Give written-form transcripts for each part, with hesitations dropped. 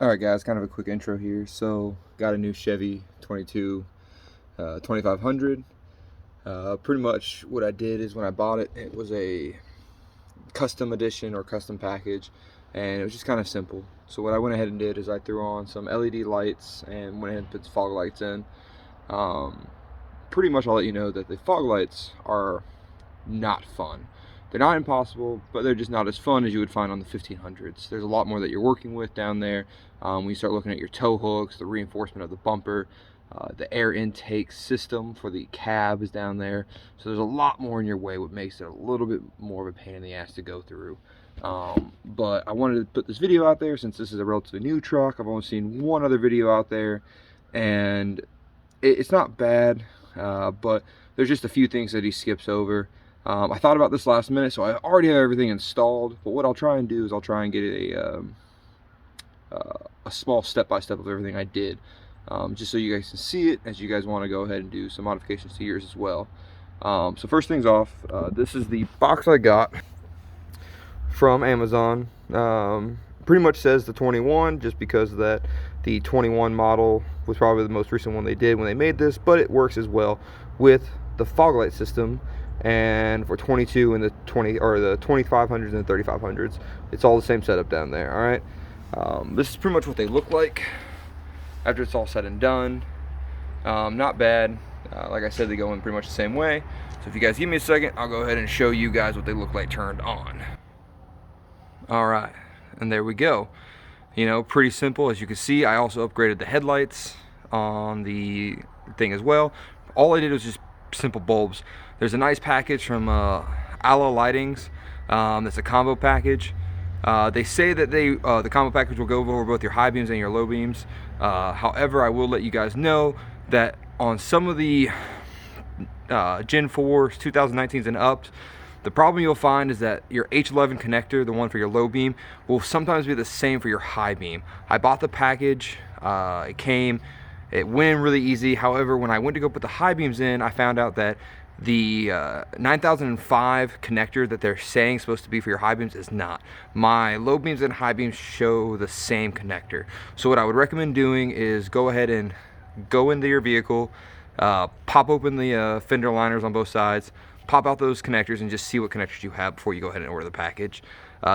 Alright guys, kind of a quick intro here. So, got a new Chevy 2500. Pretty much what I did is when I bought it, it was a custom edition or custom package, and it was just kind of simple. So what I went ahead and did is I threw on some LED lights and went ahead and put the fog lights in. Pretty much I'll let you know that the fog lights are not fun. They're not impossible, but they're just not as fun as you would find on the 1500s. There's a lot more that you're working with down there. When you start looking at your tow hooks, the reinforcement of the bumper, the air intake system for the cab is down there. So there's a lot more in your way, what makes it a little bit more of a pain in the ass to go through. But I wanted to put this video out there since this is a relatively new truck. I've only seen one other video out there, and it's not bad, but there's just a few things that he skips over. I thought about this last minute, so I already have everything installed, but what I'll try and do is I'll try and get a small step-by-step of everything I did, just so you guys can see it as you guys want to go ahead and do some modifications to yours as well. So first things off, this is the box I got from Amazon. Pretty much says the 21 just because that the 21 model was probably the most recent one they did when they made this, but it works as well with the fog light system. And for 22 and the 2500s and the 3500s, it's all the same setup down there. All right, this is pretty much what they look like after it's all said and done. Not bad. Like I said, they go in pretty much the same way. So if you guys give me a second, I'll go ahead and show you guys what they look like turned on. All right, and there we go. You know, pretty simple. As you can see, I also upgraded the headlights on the thing as well. All I did was just simple bulbs. There's a nice package from Ala Lightings. That's a combo package. They say that the combo package will go over both your high beams and your low beams. However, I will let you guys know that on some of the Gen 4s, 2019s and ups, the problem you'll find is that your H11 connector, the one for your low beam, will sometimes be the same for your high beam. I bought the package, it went in really easy. However, when I went to go put the high beams in, I found out that the 9005 connector that they're saying is supposed to be for your high beams is not. My low beams and high beams show the same connector. So what I would recommend doing is go ahead and go into your vehicle, pop open the fender liners on both sides, pop out those connectors and just see what connectors you have before you go ahead and order the package.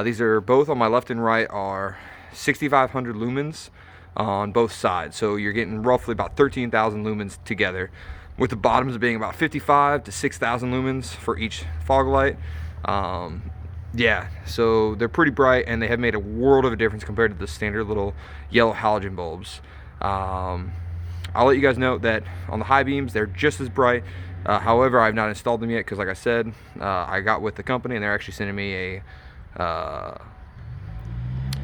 These are both on my left and right are 6500 lumens on both sides, so you're getting roughly about 13,000 lumens together, with the bottoms being about 55 to 6,000 lumens for each fog light. Yeah, so they're pretty bright, and they have made a world of a difference compared to the standard little yellow halogen bulbs. I'll let you guys know that on the high beams, they're just as bright. However, I've not installed them yet because, like I said, I got with the company, and they're actually sending me a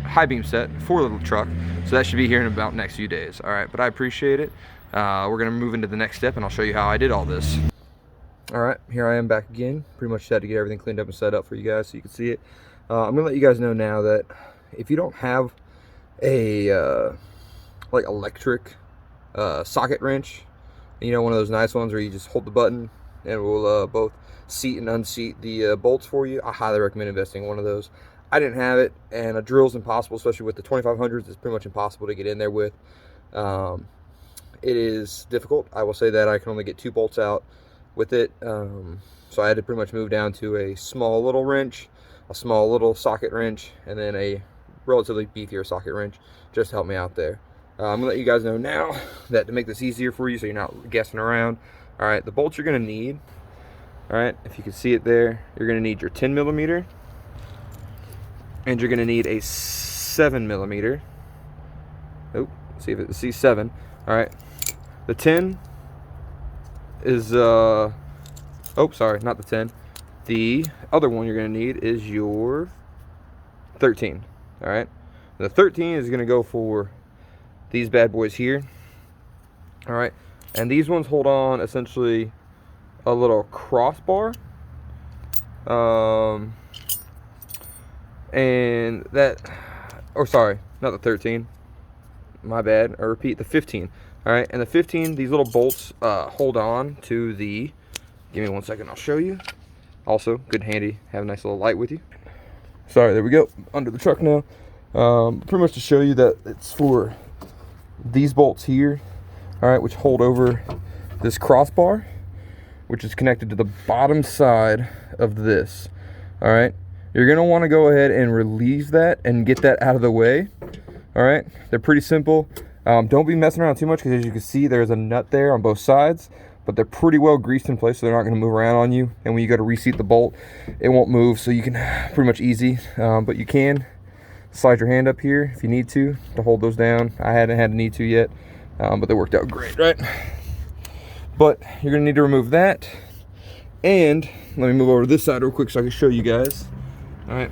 high beam set for the truck, so that should be here in about next few days. All right, but I appreciate it. We're gonna move into the next step, and I'll show you how I did all this. All right, here I am back again. Pretty much had to get everything cleaned up and set up for you guys so you can see it. I'm gonna let you guys know now that if you don't have a like electric socket wrench, you know, one of those nice ones where you just hold the button and it will both seat and unseat the bolts for you, I highly recommend investing in one of those. I didn't have it, and a drill's impossible, especially with the 2500s. It's pretty much impossible to get in there with. It is difficult. I will say that I can only get 2 bolts out with it. So I had to pretty much move down to a small little wrench, a small little socket wrench, and then a relatively beefier socket wrench just to help me out there. I'm gonna let you guys know now that to make this easier for you so you're not guessing around. All right, the bolts you're gonna need, all right, if you can see it there, you're gonna need your 10 millimeter, and you're gonna need a 7 millimeter. Oh, see if it's C7. All right, the 10 is oh, sorry, not the 10. The other one you're gonna need is your 13. All right, the 13 is gonna go for these bad boys here. All right, and these ones hold on essentially a little crossbar, and that, or sorry, not the 13, my bad, I repeat, the 15. All right, and the 15, these little bolts hold on to the, give me 1 second, I'll show you. Also, good handy, have a nice little light with you. Sorry, there we go, under the truck now. Pretty much to show you that it's for these bolts here, all right, which hold over this crossbar, which is connected to the bottom side of this. All right, you're gonna want to go ahead and relieve that and get that out of the way. All right, they're pretty simple. Don't be messing around too much, because as you can see, there's a nut there on both sides, but they're pretty well greased in place, so they're not going to move around on you. And when you go to reseat the bolt, it won't move, so you can pretty much easy. But you can slide your hand up here if you need to hold those down. I hadn't had a need to yet, but they worked out great, right? But you're going to need to remove that. And let me move over to this side real quick so I can show you guys. All right.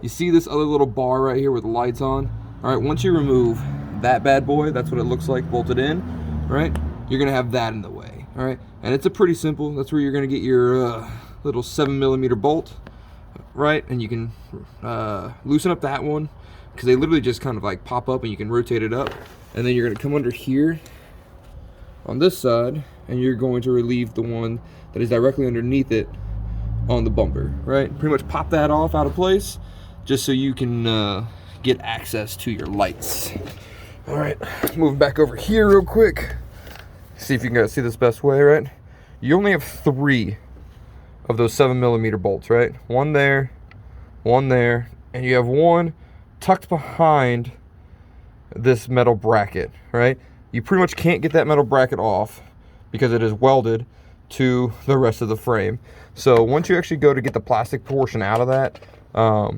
You see this other little bar right here with the lights on? All right, once you remove that bad boy, that's what it looks like bolted in, right? You're gonna have that in the way, all right? And it's a pretty simple, that's where you're gonna get your little 7mm bolt, right? And you can loosen up that one, because they literally just kind of like pop up and you can rotate it up. And then you're gonna come under here on this side, and you're going to relieve the one that is directly underneath it on the bumper, right? Pretty much pop that off out of place, just so you can get access to your lights. All right, moving back over here real quick. See if you can guys see this best way, right? You only have 3 of those 7mm bolts, right? One there, and you have one tucked behind this metal bracket, right? You pretty much can't get that metal bracket off because it is welded to the rest of the frame. So once you actually go to get the plastic portion out of that,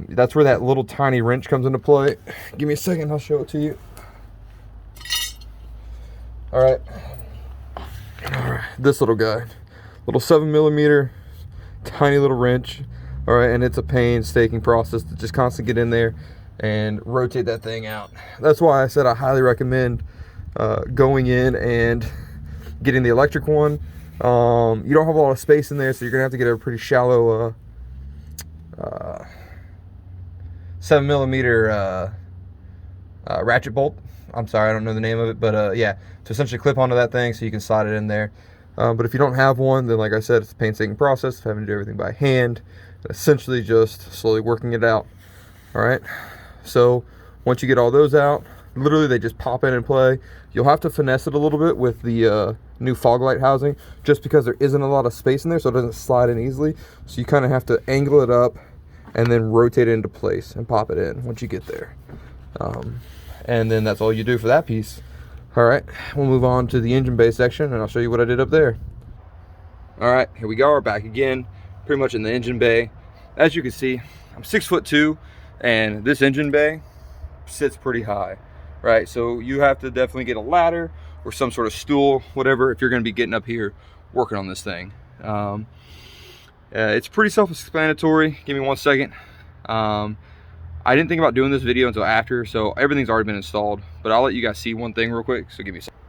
that's where that little tiny wrench comes into play. Give me a second, I'll show it to you. All right, this little guy, little 7mm, tiny little wrench. All right, and it's a painstaking process to just constantly get in there and rotate that thing out. That's why I said I highly recommend going in and getting the electric one. You don't have a lot of space in there, so you're gonna have to get a pretty shallow 7mm ratchet bolt. I'm sorry, I don't know the name of it, but yeah, to essentially clip onto that thing so you can slide it in there. But if you don't have one, then like I said, it's a painstaking process of having to do everything by hand, essentially just slowly working it out. All right, so once you get all those out, literally they just pop in and play. You'll have to finesse it a little bit with the new fog light housing, just because there isn't a lot of space in there, so it doesn't slide in easily. So you kind of have to angle it up and then rotate it into place and pop it in once you get there. And then that's all you do for that piece. All right, we'll move on to the engine bay section, and I'll show you what I did up there. All right, here we go, we're back again, pretty much in the engine bay. As you can see, I'm 6'2", and this engine bay sits pretty high, right? So you have to definitely get a ladder or some sort of stool, whatever, if you're gonna be getting up here working on this thing. It's pretty self-explanatory. Give me one second. I didn't think about doing this video until after, so everything's already been installed, but I'll let you guys see one thing real quick, so give me a second.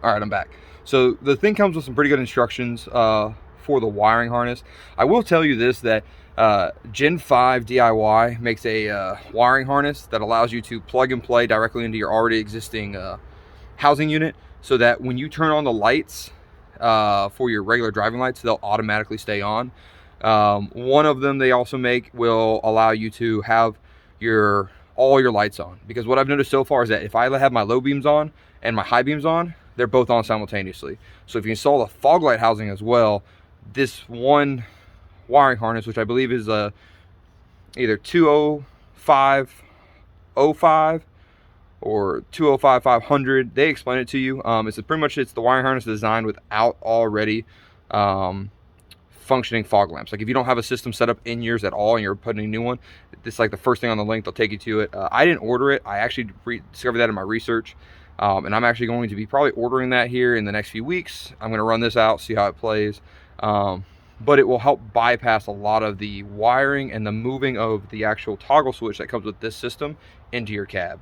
All right, I'm back. So the thing comes with some pretty good instructions for the wiring harness. I will tell you this, that Gen 5 DIY makes a wiring harness that allows you to plug and play directly into your already existing housing unit, so that when you turn on the lights for your regular driving lights, they'll automatically stay on. One of them they also make will allow you to have all your lights on, because what I've noticed so far is that if I have my low beams on and my high beams on, they're both on simultaneously. So if you install the fog light housing as well, this one wiring harness, which I believe is either 20505 or 205500, they explain it to you. It's pretty much, it's the wiring harness designed without already functioning fog lamps. Like if you don't have a system set up in yours at all and you're putting a new one, it's like the first thing on the link, they'll take you to it. I didn't order it. I actually discovered that in my research, and I'm actually going to be probably ordering that here in the next few weeks. I'm going to run this out, see how it plays, but it will help bypass a lot of the wiring and the moving of the actual toggle switch that comes with this system into your cab.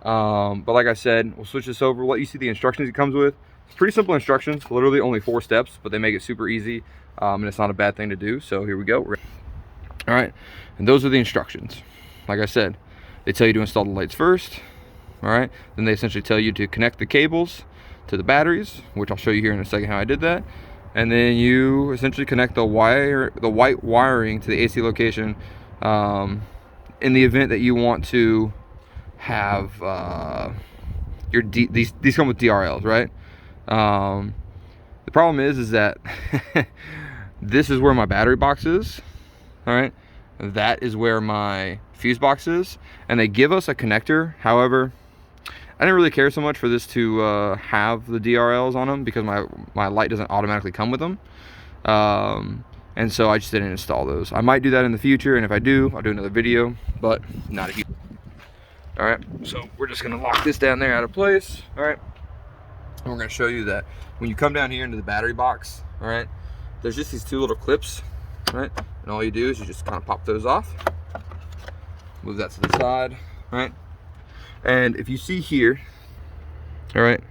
But like I said, we'll switch this over, we'll let you see the instructions it comes with. It's pretty simple instructions, literally only 4 steps, but they make it super easy, and it's not a bad thing to do. So here we go. All right, and those are the instructions. Like I said, they tell you to install the lights first. All right, then they essentially tell you to connect the cables to the batteries, which I'll show you here in a second how I did that. And then you essentially connect the white wiring to the AC location in the event that you want to have these come with DRLs, right? The problem is that this is where my battery box is, all right? That is where my fuse box is, and they give us a connector. However, I didn't really care so much for this to have the DRLs on them because my light doesn't automatically come with them. And so I just didn't install those. I might do that in the future, and if I do, I'll do another video, but not a huge. All right, so we're just gonna lock this down there out of place, all right? And we're gonna show you that when you come down here into the battery box, all right, there's just these two little clips, right? And all you do is you just kind of pop those off, move that to the side, right? And if you see here, all right,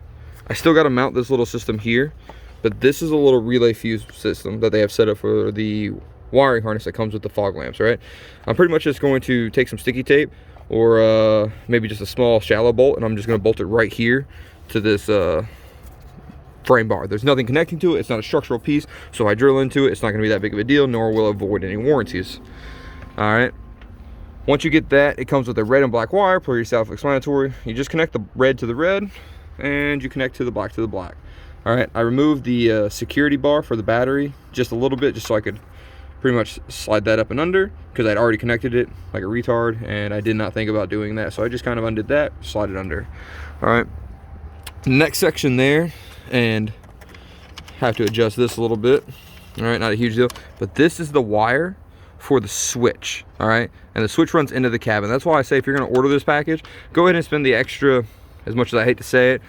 I still got to mount this little system here, but this is a little relay fuse system that they have set up for the wiring harness that comes with the fog lamps, right? I'm pretty much just going to take some sticky tape or maybe just a small shallow bolt, and I'm just going to bolt it right here to this frame bar. There's nothing connecting to it. It's not a structural piece, so I drill into it. It's not going to be that big of a deal, nor will it avoid any warranties. All right. Once you get that, it comes with a red and black wire, pretty self-explanatory. You just connect the red to the red, and you connect to the black to the black. All right, I removed the security bar for the battery just a little bit, just so I could pretty much slide that up and under, because I'd already connected it like a retard, and I did not think about doing that. So I just kind of undid that, slide it under. All right, next section there, and have to adjust this a little bit. All right, not a huge deal, but this is the wire for the switch, all right? And the switch runs into the cabin. That's why I say if you're gonna order this package, go ahead and spend the extra, as much as I hate to say it,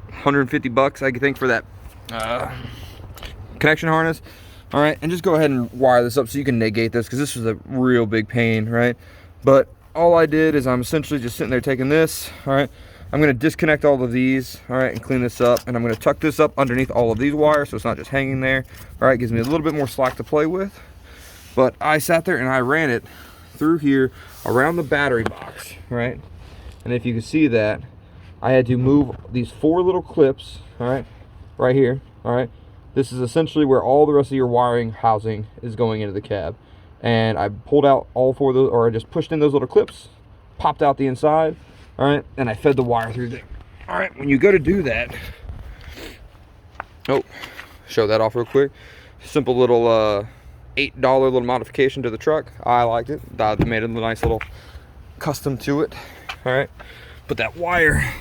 150 bucks, I think, for that connection harness, all right? And just go ahead and wire this up so you can negate this, because this was a real big pain, right? But all I did is I'm essentially just sitting there taking this, all right? I'm gonna disconnect all of these, all right, and clean this up, and I'm gonna tuck this up underneath all of these wires so it's not just hanging there, all right? Gives me a little bit more slack to play with. But I sat there and I ran it through here around the battery box, right? And if you can see that, I had to move these 4 little clips, all right, right here, all right? This is essentially where all the rest of your wiring housing is going into the cab. And I pulled out all 4 of those, or I just pushed in those little clips, popped out the inside, all right? And I fed the wire through there. All right, when you go to do that, oh, show that off real quick. Simple little, $8 little modification to the truck. I liked it. I made a nice little custom to it. All right, but that wire,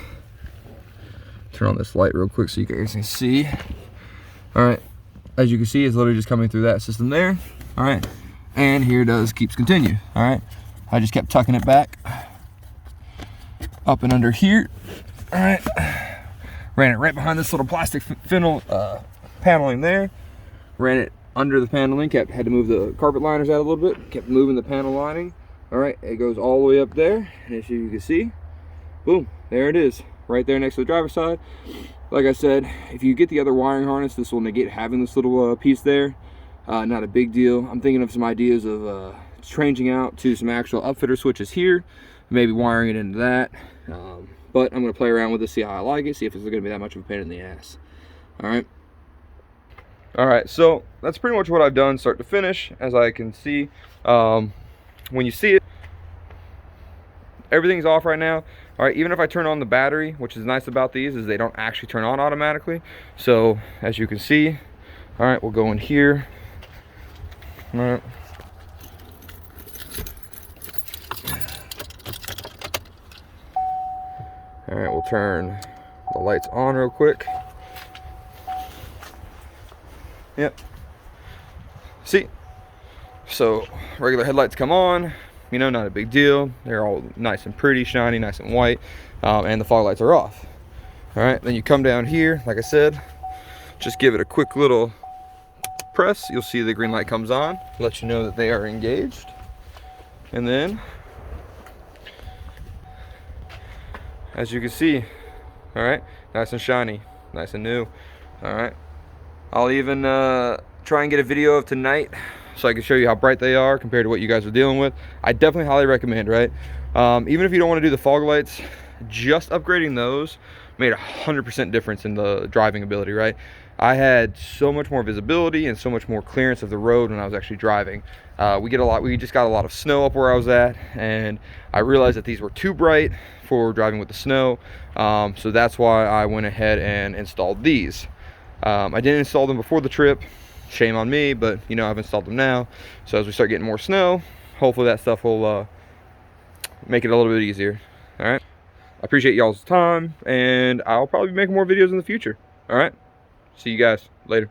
turn on this light real quick so you guys can see. All right, as you can see, it's literally just coming through that system there. All right, and here it does, keeps continue. All right, I just kept tucking it back up and under here. All right, ran it right behind this little plastic paneling there. Ran it under the paneling, had to move the carpet liners out a little bit, kept moving the panel lining. All right, it goes all the way up there, and as you can see, boom, there it is, right there next to the driver's side. Like I said, if you get the other wiring harness, this will negate having this little piece there. Not a big deal. I'm thinking of some ideas of changing out to some actual upfitter switches here, maybe wiring it into that. But I'm gonna play around with this, see how I like it, see if it's gonna be that much of a pain in the ass. All right, so that's pretty much what I've done start to finish. As I can see, when you see it, everything's off right now. All right, even if I turn on the battery, which is nice about these is they don't actually turn on automatically. So as you can see, all right, we'll go in here. All right. All right, we'll turn the lights on real quick. Yep. See, so regular headlights come on, you know, not a big deal. They're all nice and pretty, shiny, nice and white, and the fog lights are off. All right, then you come down here, like I said, just give it a quick little press. You'll see the green light comes on, let you know that they are engaged. And then, as you can see, all right, nice and shiny, nice and new. All right, I'll even try and get a video of tonight so I can show you how bright they are compared to what you guys are dealing with. I definitely highly recommend, right? Even if you don't want to do the fog lights, just upgrading those made 100% difference in the driving ability, right? I had so much more visibility and so much more clearance of the road when I was actually driving. We just got a lot of snow up where I was at, and I realized that these were too bright for driving with the snow. So that's why I went ahead and installed these. I didn't install them before the trip, shame on me, but you know, I've installed them now. So as we start getting more snow, hopefully that stuff will make it a little bit easier. All right, I appreciate y'all's time, and I'll probably be making more videos in the future. All right, see you guys later.